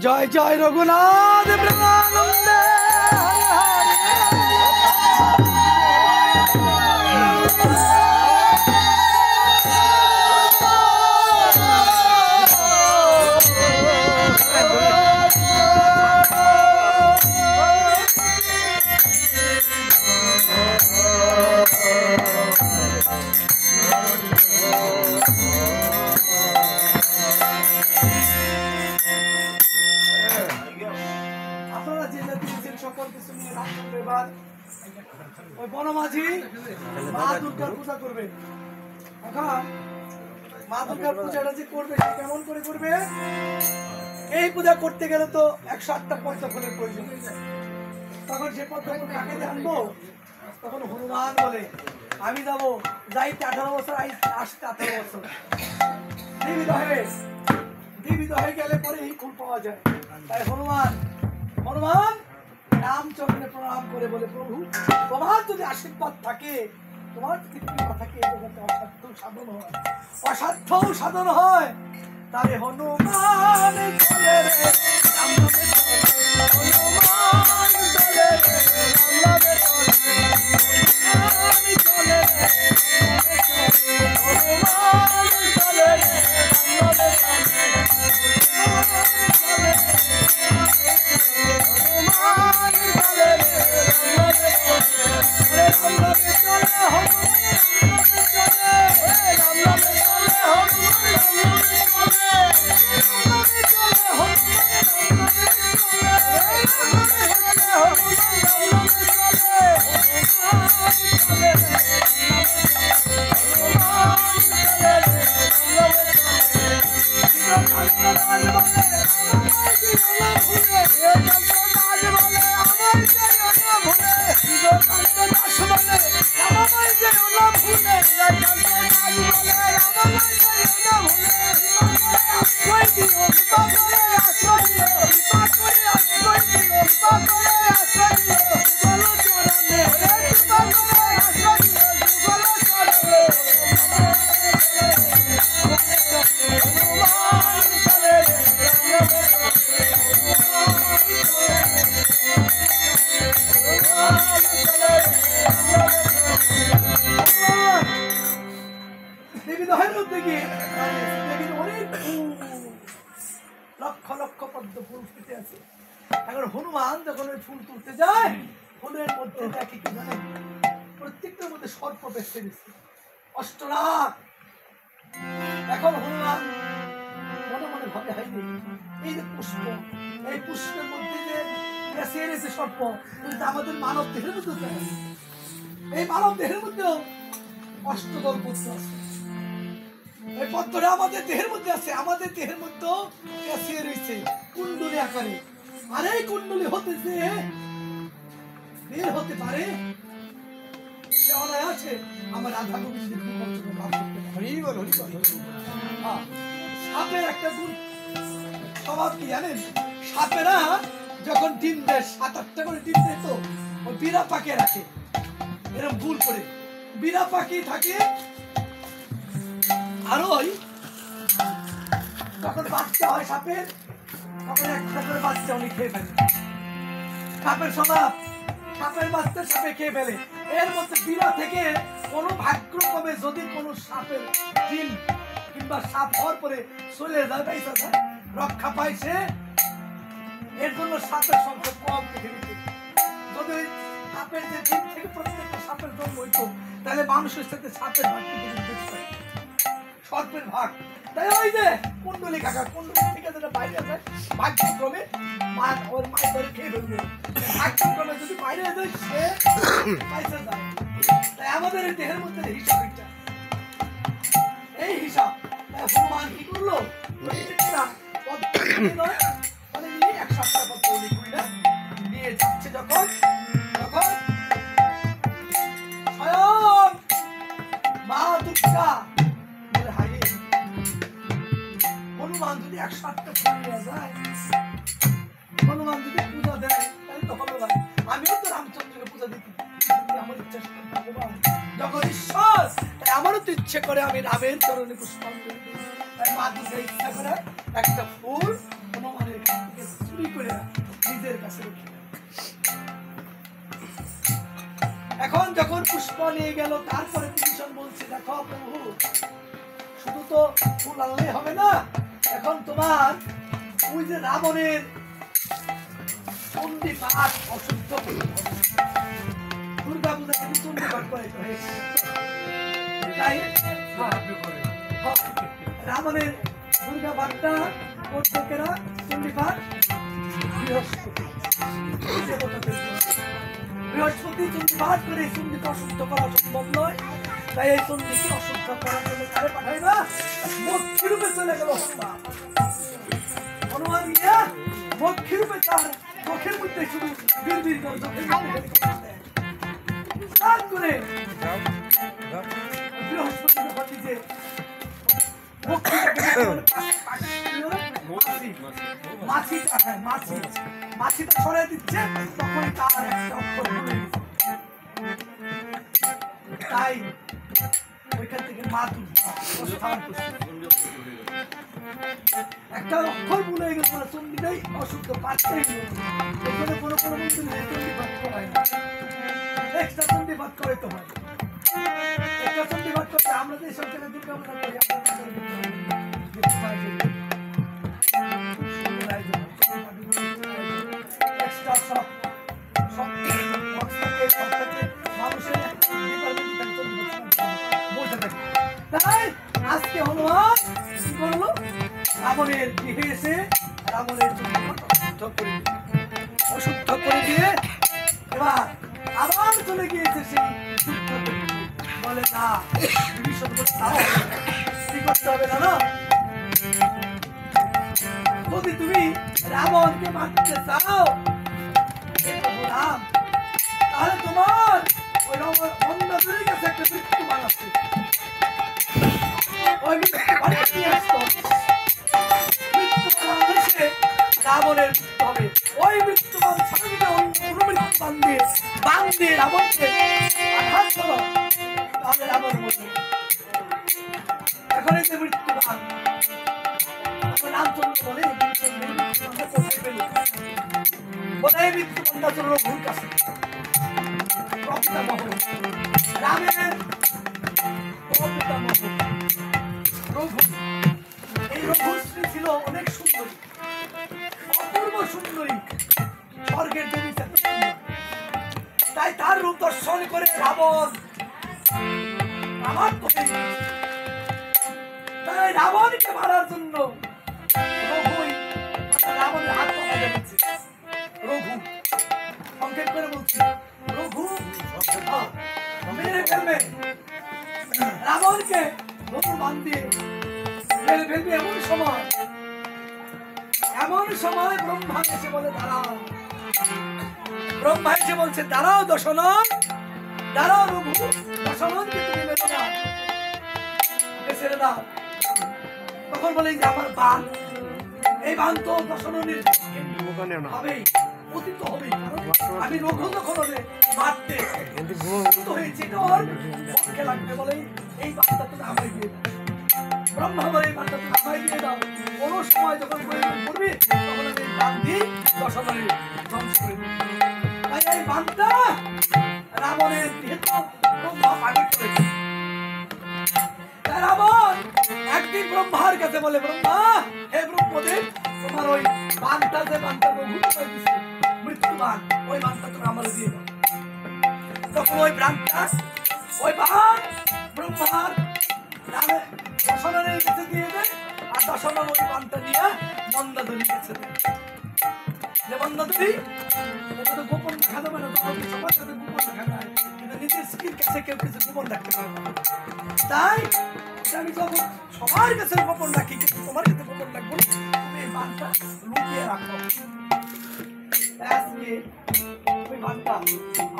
জয় জয় রঘুনাথ প্রেমানন্দে বনমাঝি মা দুর্গার পূজা করবে। এখন মা দুর্গার পূজাটা যে করবে সে কেমন করে করবে? এই পূজা করতে গেলে তো 108টা পদ্মফুলের প্রয়োজন। তখন সে পদ্মফুল কাকে জানবো? তখন হনুমান বলে আমি যাবো, যাইতে 18 বছর, আসতে 18 বছর। জীবিত হয়ে গেলে পরে এই ফুল পাওয়া যায়। তাই হনুমান রামচন্দ্রে প্রণাম করে বলে প্রভু তোমার যদি আশীর্বাদ থাকে, তোমার যদি কৃপা থাকে, এই জগতে অসাধ্য সাধন হয়, তাহলে হনুমান চলে রে রাম নামে চলে, হনুমান চলে রে রাম নামে চলে, হনুমান চলে রে হনুমান চলে রে রাম নামে হনুমান যখন ওই ফুল তুলতে যায়, ফুলের মধ্যে দেখে কি জানে, প্রত্যেকটার মধ্যে সর্প বেঁচে গেছে, অষ্টনাগ। এখন হনুমান মনে মনে ভাবে হাইরে এই যে পুষ্প, এই পুষ্পের মধ্যে যে বেঁচে গেছে সর্প, কিন্তু আমাদের মানব দেহের মধ্যে, এই মানব দেহের মধ্যেও অষ্টদল পদ্ম আছে। এই পদ্মটা আমাদের দেহের মধ্যে আছে, আমাদের দেহের মধ্যেও বেঁচে রয়েছে কুণ্ডলী আকারে। আর এই কুণ্ডলী হতেছে বের হতে পারে, সে অনায়াসে আমার রাধা গোবিন্দের লাভ করতে পারে। সাপের একটা গুণ স্বভাব কি জানেন? সাপেরা যখন ডিম দেয়, 7-8টা করে ডিম দেয়, তো ওই বিড়া পাকে রাখে এরকম ভুল করে, বিড়া পাখি থাকে। আর ওই যখন বাচ্চা হয় সাপের, তখন একটা করে বাচ্চা উনি খেয়ে ফেলে। সাপের স্বভাব, সাপের বাচ্চা সাপে খেয়ে ফেলে। এর মধ্যে বিড়া থেকে কোনো ভাগ্যক্রমে যদি কোনো সাপের ডিম কিংবা সাপ হওয়ার পরে চলে যায়, রক্ষা পায় সে, এর জন্য সাপের সংখ্যা কম পৃথিবীতে। যদি সাপের যে ডিম থেকে প্রত্যেকটা সাপের জন্ম হইতো, তাহলে মানুষের সাথে সাপের ভাগ বেশি, সর্পের ভাগ। তাই ওই যে কুণ্ডলী কাকা, কুণ্ডলী থেকে যেটা বাইরে যায়, ভাগ্যক্রমে মা ওর মায়ের ধরে খেয়ে ফেলবে, ভাগ্যক্রমে যদি বাইরে যায় সে পাইছে যায়। তাই আমাদের এই দেহের মধ্যে হিসাব, এই হিসাব হনুমান কি করলো? নয় মানে নিয়ে 1 সপ্তাহ পর তৈরি করে নিয়ে যাচ্ছে যখন তখন স্বয়ং মা দুর্গা বলে হায় হনুমান যদি 108টা ফুল নিয়ে যায়, হনুমান যদি পূজা দেয় তাহলে তো হলো না। আমিও তো রামচন্দ্রকে পূজা দিতে আমার ইচ্ছা ভগবান যখন ঈশ্বর, তাই আমারও তো ইচ্ছে করে আমি রামের চরণে পুষ্পাঞ্জলি দিই। তাই মা দুর্গা ইচ্ছা করে একটা ফুল হনুমানের কাছ থেকে চুরি করে নিজের কাছে রেখে। এখন যখন পুষ্প নিয়ে গেল তারপরে বিভীষণ বলছে দেখো প্রভু শুধু তো ফুল আনলে হবে না, এখন তোমার ওই যে রাবণের চণ্ডী পাঠ অশুদ্ধ দুর্গা পূজা কিন্তু চণ্ডী পাঠ করে তাই রাবণের দুর্গা পাঠটা করতে কেনা চণ্ডী পাঠ বৃহস্পতি চণ্ডী পাঠ করে এই চণ্ডীকে অশুদ্ধ করা সম্ভব নয়। তাই এই চণ্ডীকে অশুদ্ধ করার জন্য কারে পাঠাই না মক্ষী রূপে চলে গেল হনুমান গিয়া মক্ষী রূপে তার চোখের মধ্যে শুধু বিড়বিড় করে চোখের মধ্যে করে বৃহস্পতি যখন নিজে মাছিটা সরাই দিচ্ছে তখন তার একটা অক্ষর ভুলে গেছে। তাই ওইখান থেকে মা একটা অক্ষর ভুলে গেল না চণ্ডীটাই অশুদ্ধ পাঠটাই ওখানে কোনো কোনো মন্দির চণ্ডী পাঠ করায় না, একটা চণ্ডী পাঠ করাইতে হয়। একটা চণ্ডী পাঠ করতে আমরা যে সব জায়গায় দুর্গা পূজা করি আজকে হনুমান কি করলো রাবণের গৃহে এসে রাবণের অশুদ্ধ করে দিয়ে এবার আবার চলে গিয়েছে সেই বলে না বিভীষণ কি করতে হবে না যদি তুমি রাবণকে মারতে চাও রাম তাহলে তোমার ওই মন্দাসুরের কাছে একটা মৃত্যু বানাচ্ছে ওই মৃত্যু নিয়ে আসতো মৃত্যু বানাচ্ছে রাবণের হবে ওই মৃত্যুবান ছাড়বে অন্য মৃত্যু বান্ধে রাবণকে আঘাত করো তাহলে রাবণ বলবে এখন এই যে মৃত্যুবান রামচন্দ্র বলে বলে মৃত্যুবান ভুল কাছে রামের রঘু এই রঘুশ্রী ছিল অনেক সুন্দরী অপূর্ব সুন্দরী স্বর্গের দেবী তাই তার রূপ দর্শন করে রাবণ আমার তাই রাবণকে মারার জন্য রঘুই রাবণের হাত পাকা যাচ্ছে রঘু সংক্ষেপ করে বলছি রঘু মেরে ফেলবে রাবণকে রঘু বান্ধিয়ে মেরে ফেলবে এমন সময় ব্রহ্মা এসে বলে দাঁড়াও ব্রহ্মা এসে বলছে দাঁড়াও দশনন দাঁড়াও রঘু দশননকে তুমি মেরো না ছেড়ে দাও তখন বলে যে আমার বান এই বান তো দশননের হবেই অতীত হবেই আমি রঘু যখন হলে মারতে হয়েছে ওর পক্ষে লাগবে বলে এই বানটা তুমি আমায় দিয়ে দাও ব্রহ্মা বলে এই বানটা তুমি আমায় দিয়ে দাও কোনো সময় যখন প্রয়োজন করবি তখন আমি এই বান দিয়ে দশননের ধ্বংস করে দিই তাই এই বানটা রাবণের ভেতর ব্রহ্মা পানি করেছে রাবণ একদিন ব্রহ্মার কাছে বলে ব্রহ্মা হে ব্রহ্মদেব তোমার ওই বানটা যে বানটা মৃত্যু বান ওই বানটা তুমি আমার দিয়ে দাও তখন ওই বানটা ওই বান ব্রহ্মার দশনের কাছে দিয়ে দেয় আর দশনের ওই বানটা নিয়ে মন্দাদরির কাছে দেয় যে মন্দাদরি এটা তো গোপন রাখা যাবে না সবার সাথে গোপন রাখা যায় কিন্তু নিজের স্ত্রীর কাছে কেউ কিছু গোপন রাখতে পারবে না তাই আমি যখন সবার কাছে গোপন রাখি, কিন্তু তোমার কাছে গোপন রাখবো না। তুমি এই বানটা লুকিয়ে রাখো। আজকে ওই বানটা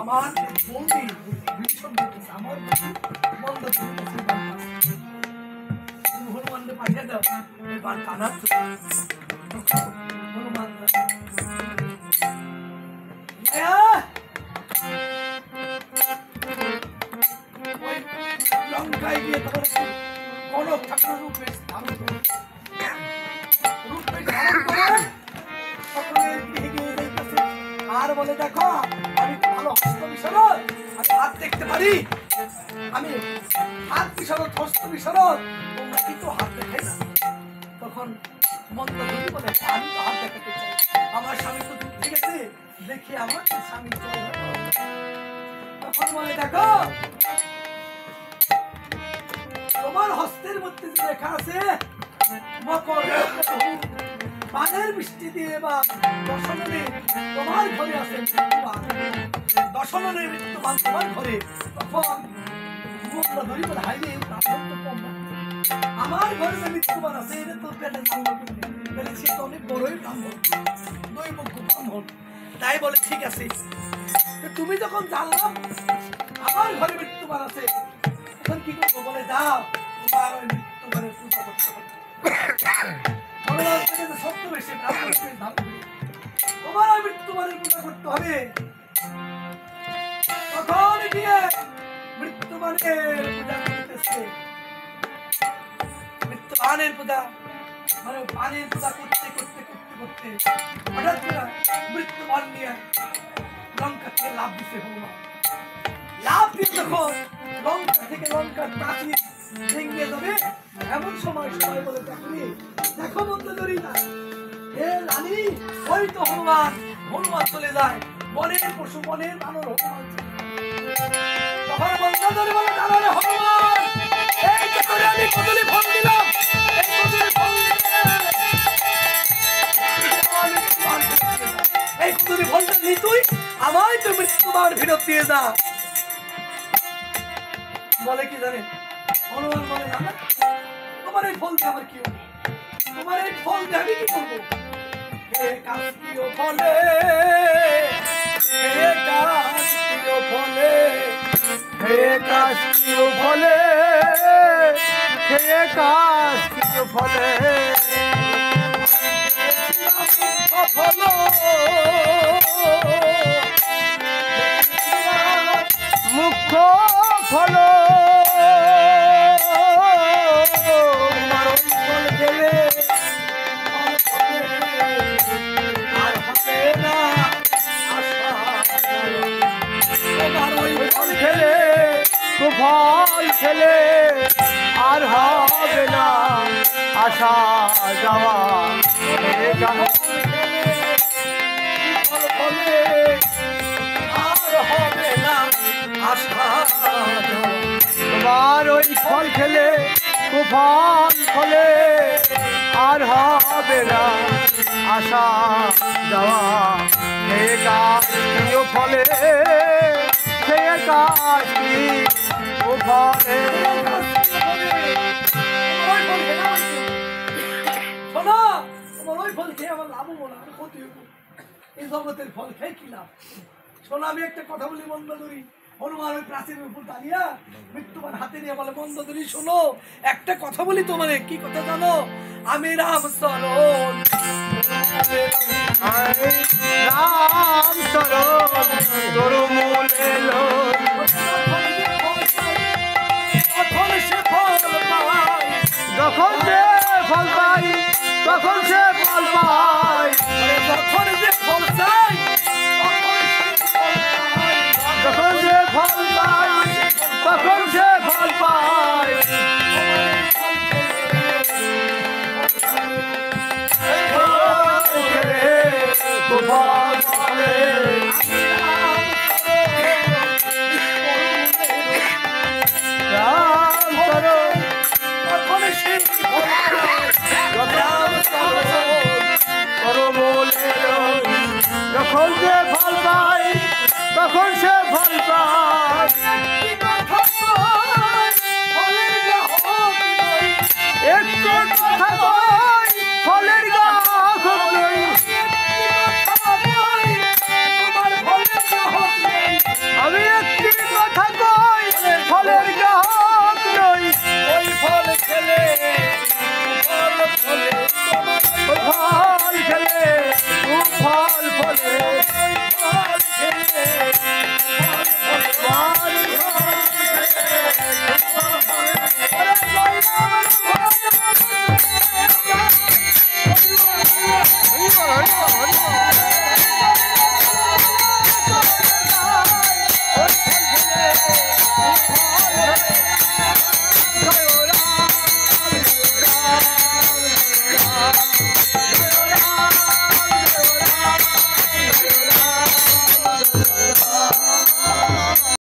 আমার বন্দি ভীষণ দেখতেছে, আমার বন্ধ করতেছে বানটা। তুমি হনুমানকে পাঠিয়ে দাও, ওই বানটা আনার জন্য। হনুমান লঙ্কায় গিয়ে তখন কনক ঠাকুরের রূপে ধারণ করে, সকলের দিকে এগিয়ে যাইতেছে আর বলে, দেখো আমি তো ভালো হস্ত বিশারদ, আমি হাত দেখতে পারি, আমি হাত বিশারদ হস্ত বিশারদ, তোমরা কিন্তু হাত দেখাই না। তখন মন্দোদরী বলে, আমি তো হাত দেখাতে চাই, আমার স্বামী তো দূর থেকে গেছে, দেখি আমার স্বামী চলে গেল। তখন বলে, দেখো তোমার হস্তের মধ্যে যে লেখা আছে মকর পানের বৃষ্টি দিয়ে বা দশননে তোমার ঘরে আছে মৃত্যুবান, দশননের মৃত্যুবান তোমার ঘরে। তখন মন্দোদরী বলে, হাই রে, আমার ঘরে যে মৃত্যুবান আছে এটা তোর পেটে জানলো বলে, সে তো অনেক বড়ই ব্রাহ্মণ, দৈবজ্ঞ ব্রাহ্মণ। তাই বলে, ঠিক আছে, তুমি যখন জানলাম আমার ঘরে মৃত্যুবান আছে, এখন কি করবো? বলে, যাও তোমার ওই মৃত্যুবানের পূজা করতে হবে। সত্য বেশি তোমার ওই মৃত্যুবানের পূজা করতে হবে। তখন গিয়ে মৃত্যুবানের পূজা করতেছে। মৃত্যুবানের পূজা মানে বানের পূজা করতে করতে করতে করতে হঠাৎ করে মৃত্যুবান নিয়ে লঙ্কা থেকে লাভ দিছে হনুমান। লাভ দিয়ে যখন লঙ্কা থেকে লঙ্কার প্রাচীর ভেঙে যাবে, এমন সময় সবাই বলে, দেখো মন্দোদরী না, হে রানী, ওই তো হনুমান। হনুমান চলে যায়, বনের পশু বনের বানর হনুমান। তখন মন্দোদরী বলে, দাঁড়ালে হনুমান, এই যে করে আমি কদলি ফল দিলাম, এই কদলি ফল এই কদলি ফলটা নি তুই, আমায় তো মৃত্যুবান ফেরত দিয়ে যা। বলে কি জানে হনুমান, বলে, না তোমার এই ফল দিয়ে আমার কি হবে? তোমার এই ফল দিয়ে আমি কি করবো? হে কাস্তীয় ফলে, হে কাস্তীয় ফলে, হে কাস্তীয় ফলে, হে কাস্তীয় ফলে, ফল মুখ্য ফল, ফল খেলে আর হবে না আসা যাওয়া, তোমার ওই ফল খেলে ফল ফলে আর হবে না আসা যাওয়া। হে কাস্তীয় ফলে, হে কাস্তীয় ফলে, শোনো, তোমার ওই ফল খেয়ে আমার লাভ হবো না, আমি ক্ষতি হবো। এই জগতের ফল খেয়ে কি লাভ? শোনো, আমি একটা কথা বলি মন্দোদরী। হনুমান ওই প্রাচীরের উপর দাঁড়িয়ে মৃত্যুবান হাতে নিয়ে বলে, মন্দোদরী শোনো, একটা কথা বলি তোমার। কি কথা জানো? আমি রামচরণ, রামচরণ তোর মূলে তখন সে ফল পায়, যখন সে ফল পাই, তখন সে ফল পাই, যখন যে ফল চাই যখন সে ফল পাই, তখন সে ফল পাই। যখন সে ফল পাই, তখন সে ফল পাই। একটু কথা কই ফলের গাছ নেই আমি একটি কথা কই ফলের গাছ নেই ওই ফল খেলে ফল ফলে ফল খেলে ফল ফলে ফল খেলে হরি বল